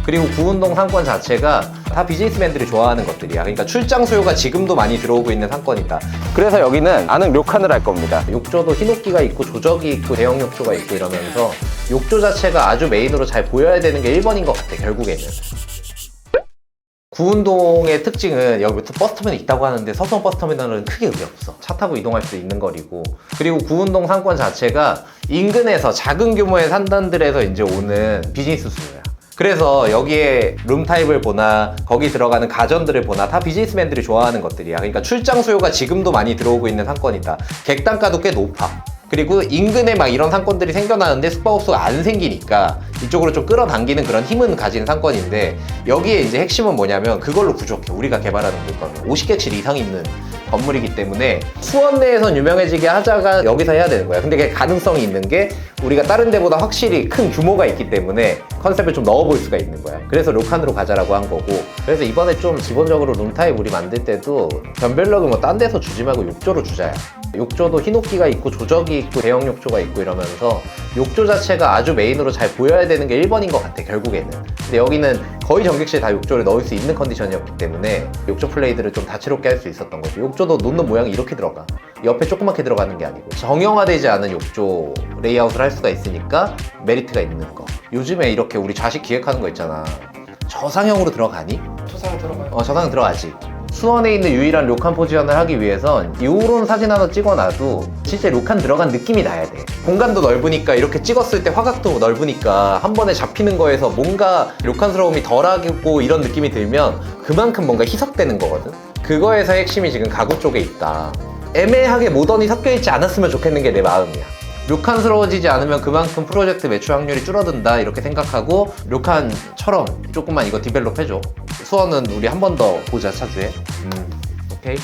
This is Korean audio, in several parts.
그리고 구운동 상권 자체가 다 비즈니스맨들이 좋아하는 것들이야. 그러니까 출장 수요가 지금도 많이 들어오고 있는 상권이다. 그래서 여기는 아는 료칸을 할 겁니다. 욕조도 흰옥기가 있고 조적이 있고 대형 욕조가 있고 이러면서 욕조 자체가 아주 메인으로 잘 보여야 되는 게 1번인 것 같아, 결국에는. 구운동의 특징은 여기부터 버스터미널이 있다고 하는데 서수원 버스터미널은 크게 의미 없어. 차 타고 이동할 수 있는 거리고. 그리고 구운동 상권 자체가 인근에서 작은 규모의 산단들에서 이제 오는 비즈니스 수요야. 그래서 여기에 룸타입을 보나 거기 들어가는 가전들을 보나 다 비즈니스맨들이 좋아하는 것들이야. 그러니까 출장 수요가 지금도 많이 들어오고 있는 상권이다. 객단가도 꽤 높아. 그리고 인근에 막 이런 상권들이 생겨나는데 숙박업소가 안 생기니까 이쪽으로 좀 끌어당기는 그런 힘은 가진 상권인데, 여기에 이제 핵심은 뭐냐면 그걸로 부족해. 우리가 개발하는 물건은 50객실 이상 있는 건물이기 때문에 수원 내에선 유명해지게 하자가 여기서 해야 되는 거야. 근데 그게 가능성이 있는 게 우리가 다른 데보다 확실히 큰 규모가 있기 때문에 컨셉을 좀 넣어볼 수가 있는 거야. 그래서 료칸으로 가자라고 한 거고, 그래서 이번에 좀 기본적으로 룸타입 우리 만들 때도 변별력을 뭐 딴 데서 주지 말고 욕조로 주자야. 욕조도 흰옥기가 있고 조적이 있고 대형 욕조가 있고 이러면서 욕조 자체가 아주 메인으로 잘 보여야 되는 게 1번인 것 같아, 결국에는. 근데 여기는 거의 전객실 다 욕조를 넣을 수 있는 컨디션이었기 때문에 욕조 플레이들을 좀 다채롭게 할 수 있었던 거죠. 욕조도 놓는 모양이 이렇게 들어가. 옆에 조그맣게 들어가는 게 아니고 정형화되지 않은 욕조 레이아웃을 할 수가 있으니까 메리트가 있는 거. 요즘에 이렇게 우리 좌식 기획하는 거 있잖아. 저상형으로 들어가니? 저상으로 들어가요. 저상형 들어가지. 수원에 있는 유일한 료칸 포지션을 하기 위해선 요런 사진 하나 찍어놔도 진짜 료칸 들어간 느낌이 나야 돼. 공간도 넓으니까 이렇게 찍었을 때 화각도 넓으니까 한 번에 잡히는 거에서 뭔가 료칸스러움이 덜하고 이런 느낌이 들면 그만큼 뭔가 희석되는 거거든. 그거에서 핵심이 지금 가구 쪽에 있다. 애매하게 모던이 섞여있지 않았으면 좋겠는 게 내 마음이야. 료칸스러워지지 않으면 그만큼 프로젝트 매출 확률이 줄어든다 이렇게 생각하고 료칸처럼 조금만 이거 디벨롭 해줘. 수원은 우리 한 번 더 보자, 차주에. 오케이.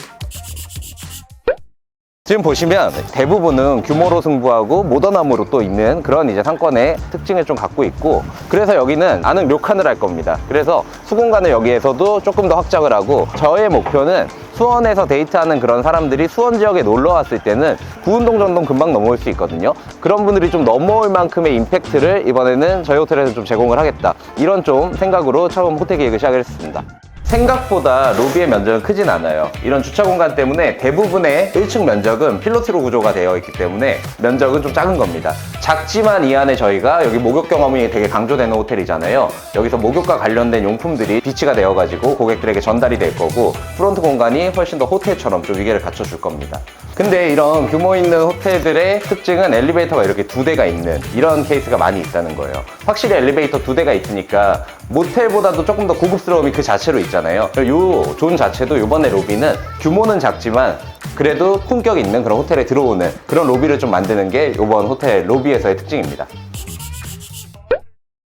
지금 보시면 대부분은 규모로 승부하고 모던함으로 또 있는 그런 이제 상권의 특징을 좀 갖고 있고, 그래서 여기는 아는 료칸을 할 겁니다. 그래서 수공간을 여기에서도 조금 더 확장을 하고, 저의 목표는 수원에서 데이트하는 그런 사람들이 수원 지역에 놀러 왔을 때는 구운동 전동 금방 넘어올 수 있거든요. 그런 분들이 좀 넘어올 만큼의 임팩트를 이번에는 저희 호텔에서 좀 제공을 하겠다, 이런 좀 생각으로 처음 호텔 계획을 시작을 했습니다. 생각보다 로비의 면적은 크진 않아요. 이런 주차 공간 때문에 대부분의 1층 면적은 필로티로 구조가 되어 있기 때문에 면적은 좀 작은 겁니다. 작지만 이 안에 저희가 여기 목욕 경험이 되게 강조되는 호텔이잖아요. 여기서 목욕과 관련된 용품들이 비치가 되어가지고 고객들에게 전달이 될 거고, 프론트 공간이 훨씬 더 호텔처럼 좀 위계를 갖춰줄 겁니다. 근데 이런 규모 있는 호텔들의 특징은 엘리베이터가 이렇게 2대가 있는 이런 케이스가 많이 있다는 거예요. 확실히 엘리베이터 2대가 있으니까 모텔보다도 조금 더 고급스러움이 그 자체로 있잖아요. 이 존 자체도 이번에 로비는 규모는 작지만 그래도 품격 있는 그런 호텔에 들어오는 그런 로비를 좀 만드는 게 이번 호텔 로비에서의 특징입니다.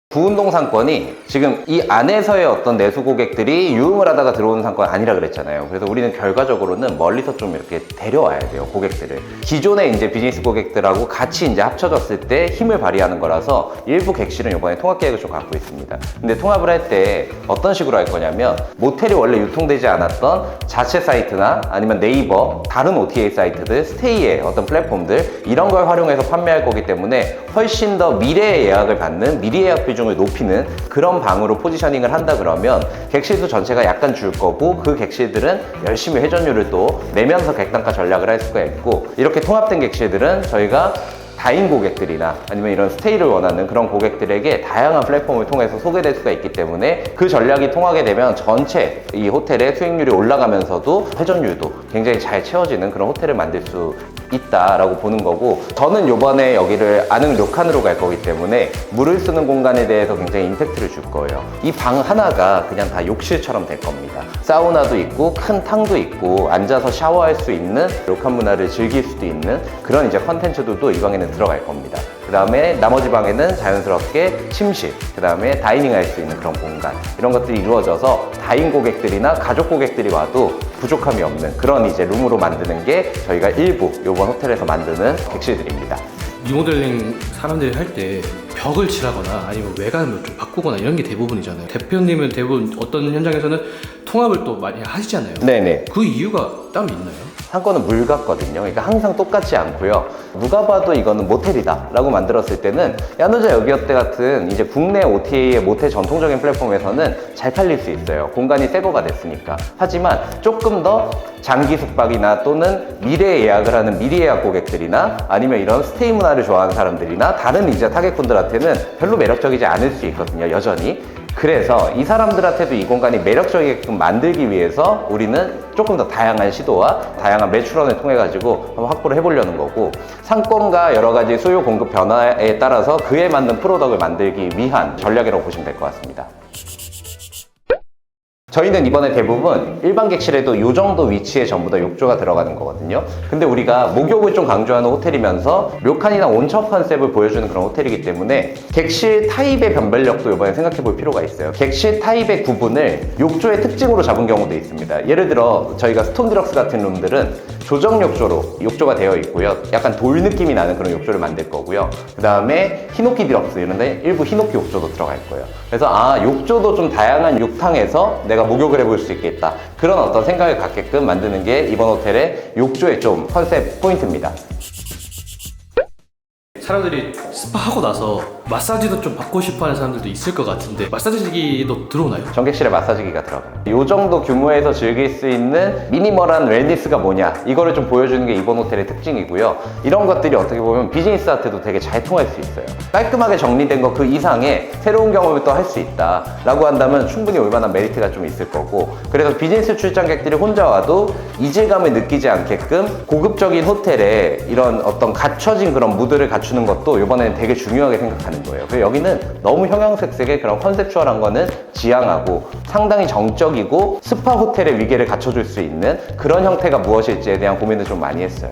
구운동 상권이 지금 이 안에서의 어떤 내수 고객들이 유흥을 하다가 들어오는 상권 아니라 그랬잖아요. 그래서 우리는 결과적으로는 멀리서 좀 이렇게 데려와야 돼요, 고객들을. 기존의 이제 비즈니스 고객들하고 같이 이제 합쳐졌을 때 힘을 발휘하는 거라서 일부 객실은 이번에 통합 계획을 좀 갖고 있습니다. 근데 통합을 할 때 어떤 식으로 할 거냐면, 모텔이 원래 유통되지 않았던 자체 사이트나 아니면 네이버, 다른 OTA 사이트들, 스테이의 어떤 플랫폼들, 이런 걸 활용해서 판매할 거기 때문에 훨씬 더 미래 예약을 받는, 미리 예약 비중을 높이는 그런 방으로 포지셔닝을 한다 그러면 객실수 전체가 약간 줄 거고, 그 객실들은 열심히 회전율을 또 내면서 객단가 전략을 할 수가 있고, 이렇게 통합된 객실들은 저희가 다인 고객들이나 아니면 이런 스테이를 원하는 그런 고객들에게 다양한 플랫폼을 통해서 소개될 수가 있기 때문에 그 전략이 통하게 되면 전체 이 호텔의 수익률이 올라가면서도 회전율도 굉장히 잘 채워지는 그런 호텔을 만들 수 있다라고 보는 거고, 저는 요번에 여기를 아는 료칸으로 갈 거기 때문에 물을 쓰는 공간에 대해서 굉장히 임팩트를 줄 거예요. 이 방 하나가 그냥 다 욕실처럼 될 겁니다. 사우나도 있고 큰 탕도 있고 앉아서 샤워할 수 있는 료칸 문화를 즐길 수도 있는 그런 이제 컨텐츠들도 이 방에는 들어갈 겁니다. 그 다음에 나머지 방에는 자연스럽게 침실, 그 다음에 다이닝 할 수 있는 그런 공간, 이런 것들이 이루어져서 다인 고객들이나 가족 고객들이 와도 부족함이 없는 그런 이제 룸으로 만드는 게 저희가 일부 이번 호텔에서 만드는 객실들입니다. 리모델링 사람들이 할 때 벽을 칠하거나 아니면 외관을 좀 바꾸거나 이런 게 대부분이잖아요. 대표님은 대부분 어떤 현장에서는 통합을 또 많이 하시잖아요. 네네. 그 이유가 따로 있나요? 상권은 물 같거든요. 그러니까 항상 똑같지 않고요. 누가 봐도 이거는 모텔이다 라고 만들었을 때는 야노자 여기어때 같은 이제 국내 OTA의 모텔 전통적인 플랫폼에서는 잘 팔릴 수 있어요. 공간이 새 거가 됐으니까. 하지만 조금 더 장기 숙박이나 또는 미래 예약을 하는 미리 예약 고객들이나 아니면 이런 스테이 문화를 좋아하는 사람들이나 다른 이제 타겟군들한테는 별로 매력적이지 않을 수 있거든요, 여전히. 그래서 이 사람들한테도 이 공간이 매력적이게끔 만들기 위해서 우리는 조금 더 다양한 시도와 다양한 매출원을 통해 가지고 한번 확보를 해보려는 거고, 상권과 여러 가지 수요 공급 변화에 따라서 그에 맞는 프로덕트를 만들기 위한 전략이라고 보시면 될 것 같습니다. 저희는 이번에 대부분 일반 객실에도 이 정도 위치에 전부 다 욕조가 들어가는 거거든요. 근데 우리가 목욕을 좀 강조하는 호텔이면서 료칸이나 온천 컨셉을 보여주는 그런 호텔이기 때문에 객실 타입의 변별력도 이번에 생각해 볼 필요가 있어요. 객실 타입의 구분을 욕조의 특징으로 잡은 경우도 있습니다. 예를 들어 저희가 스톤 디럭스 같은 룸들은 조정 욕조로 욕조가 되어 있고요. 약간 돌 느낌이 나는 그런 욕조를 만들 거고요. 그 다음에 히노키 디럭스 이런데 일부 히노키 욕조도 들어갈 거예요. 그래서 욕조도 좀 다양한 욕탕에서 내가 목욕을 해볼 수 있겠다, 그런 어떤 생각을 갖게끔 만드는 게 이번 호텔의 욕조의 좀 컨셉 포인트입니다. 사람들이 스파 하고 나서 마사지도 좀 받고 싶어 하는 사람들도 있을 것 같은데 마사지기도 들어오나요? 전객실에 마사지기가 들어가요. 이 정도 규모에서 즐길 수 있는 미니멀한 웰니스가 뭐냐, 이거를 좀 보여주는 게 이번 호텔의 특징이고요. 이런 것들이 어떻게 보면 비즈니스한테도 되게 잘 통할 수 있어요. 깔끔하게 정리된 거 그 이상의 새로운 경험을 또 할 수 있다 라고 한다면 충분히 올만한 메리트가 좀 있을 거고, 그래서 비즈니스 출장객들이 혼자 와도 이질감을 느끼지 않게끔 고급적인 호텔에 이런 어떤 갖춰진 그런 무드를 갖추는 것도 이번에는 되게 중요하게 생각하는 거예요. 그래서 여기는 너무 형형색색의 그런 컨셉추얼한 거는 지양하고 상당히 정적이고 스파 호텔의 위계를 갖춰줄 수 있는 그런 형태가 무엇일지에 대한 고민을 좀 많이 했어요.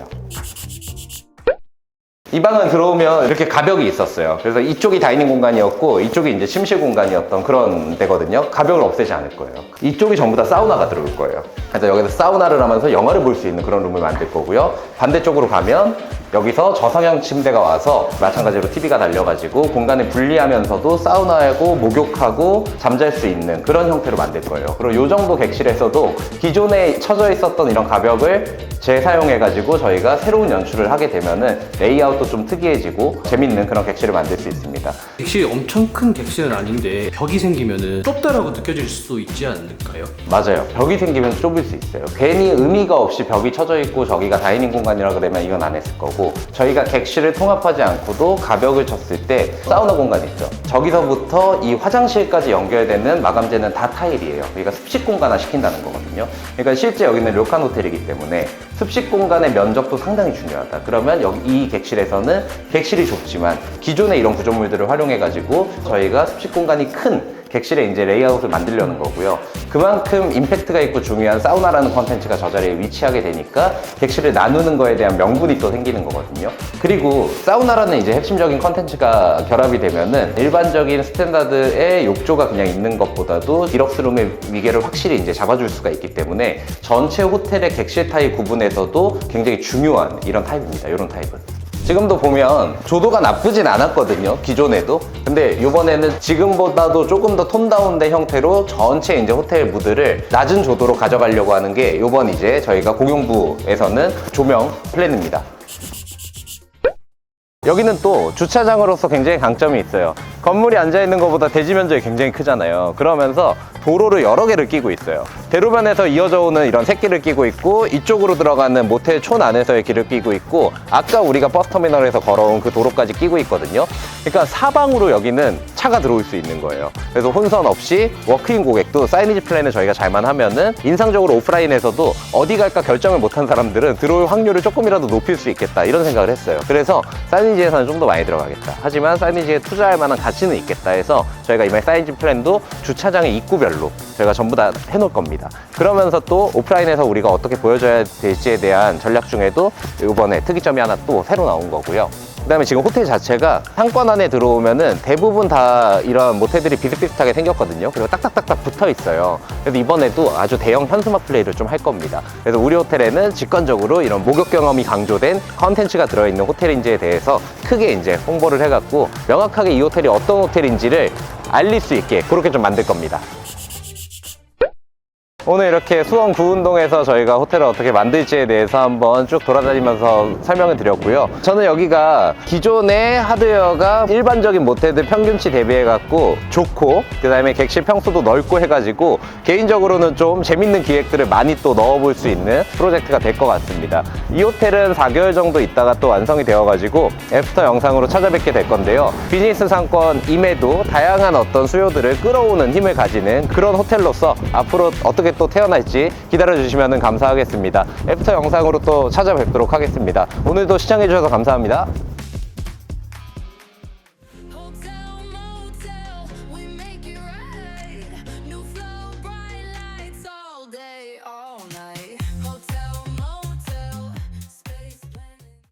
이 방은 들어오면 이렇게 가벽이 있었어요. 그래서 이쪽이 다이닝 공간이었고 이쪽이 이제 침실 공간이었던 그런 데거든요. 가벽을 없애지 않을 거예요. 이쪽이 전부 다 사우나가 들어올 거예요. 그래서 여기서 사우나를 하면서 영화를 볼 수 있는 그런 룸을 만들 거고요. 반대쪽으로 가면 여기서 저성형 침대가 와서 마찬가지로 TV가 달려가지고 공간을 분리하면서도 사우나하고 목욕하고 잠잘 수 있는 그런 형태로 만들 거예요. 그리고 이 정도 객실에서도 기존에 쳐져 있었던 이런 가벽을 재사용해가지고 저희가 새로운 연출을 하게 되면은 레이아웃도 좀 특이해지고 재밌는 그런 객실을 만들 수 있습니다. 객실이 엄청 큰 객실은 아닌데 벽이 생기면은 좁다라고 느껴질 수도 있지 않을까요? 맞아요. 벽이 생기면 좁을 수 있어요. 괜히 의미가 없이 벽이 쳐져 있고 저기가 다이닝 공간이라 그러면 이건 안 했을 거고, 저희가 객실을 통합하지 않고도 가벽을 쳤을 때 사우나 공간 있죠. 저기서부터 이 화장실까지 연결되는 마감재는 다 타일이에요. 그러니까 습식 공간화 시킨다는 거거든요. 그러니까 실제 여기는 료칸 호텔이기 때문에 습식 공간의 면적도 상당히 중요하다. 그러면 여기 이 객실에서는 객실이 좁지만 기존의 이런 구조물들을 활용해가지고 저희가 습식 공간이 큰 객실에 이제 레이아웃을 만들려는 거고요. 그만큼 임팩트가 있고 중요한 사우나라는 컨텐츠가 저 자리에 위치하게 되니까 객실을 나누는 거에 대한 명분이 또 생기는 거거든요. 그리고 사우나라는 이제 핵심적인 컨텐츠가 결합이 되면은 일반적인 스탠다드의 욕조가 그냥 있는 것보다도 디럭스룸의 위계를 확실히 이제 잡아줄 수가 있기 때문에 전체 호텔의 객실 타입 구분에서도 굉장히 중요한 이런 타입입니다. 이런 타입은. 지금도 보면 조도가 나쁘진 않았거든요, 기존에도. 근데 이번에는 지금보다도 조금 더 톤 다운된 형태로 전체 이제 호텔 무드를 낮은 조도로 가져가려고 하는 게 이번 이제 저희가 공용부에서는 조명 플랜입니다. 여기는 또 주차장으로서 굉장히 강점이 있어요. 건물이 앉아있는 것보다 대지 면적이 굉장히 크잖아요. 그러면서 도로를 여러 개를 끼고 있어요. 대로변에서 이어져 오는 이런 새길을 끼고 있고, 이쪽으로 들어가는 모텔 촌 안에서의 길을 끼고 있고, 아까 우리가 버스터미널에서 걸어온 그 도로까지 끼고 있거든요. 그러니까 사방으로 여기는 차가 들어올 수 있는 거예요. 그래서 혼선 없이 워크인 고객도 사이니지 플랜을 저희가 잘만 하면은 인상적으로 오프라인에서도 어디 갈까 결정을 못한 사람들은 들어올 확률을 조금이라도 높일 수 있겠다, 이런 생각을 했어요. 그래서 사이니지에서는 좀 더 많이 들어가겠다. 하지만 사이니지에 투자할 만한 가치는 있겠다 해서 저희가 이번에 사이니지 플랜도 주차장의 입구별로 저희가 전부 다 해놓을 겁니다. 그러면서 또 오프라인에서 우리가 어떻게 보여줘야 될지에 대한 전략 중에도 이번에 특이점이 하나 또 새로 나온 거고요. 그 다음에 지금 호텔 자체가 상권 안에 들어오면은 대부분 다 이런 모텔들이 비슷비슷하게 생겼거든요. 그리고 딱딱딱딱 붙어 있어요. 그래서 이번에도 아주 대형 현수막 플레이를 좀 할 겁니다. 그래서 우리 호텔에는 직관적으로 이런 목욕 경험이 강조된 컨텐츠가 들어있는 호텔인지에 대해서 크게 이제 홍보를 해갖고 명확하게 이 호텔이 어떤 호텔인지를 알릴 수 있게 그렇게 좀 만들 겁니다. 오늘 이렇게 수원 구운동에서 저희가 호텔을 어떻게 만들지에 대해서 한번 쭉 돌아다니면서 설명을 드렸고요. 저는 여기가 기존의 하드웨어가 일반적인 모텔들 평균치 대비해 갖고 좋고, 그 다음에 객실 평수도 넓고 해가지고 개인적으로는 좀 재밌는 기획들을 많이 또 넣어볼 수 있는 프로젝트가 될 것 같습니다. 이 호텔은 4개월 정도 있다가 또 완성이 되어가지고 애프터 영상으로 찾아뵙게 될 건데요. 비즈니스 상권임에도 다양한 어떤 수요들을 끌어오는 힘을 가지는 그런 호텔로서 앞으로 어떻게 또 태어날지 기다려주시면 감사하겠습니다. 애프터 영상으로 또 찾아뵙도록 하겠습니다. 오늘도 시청해주셔서 감사합니다.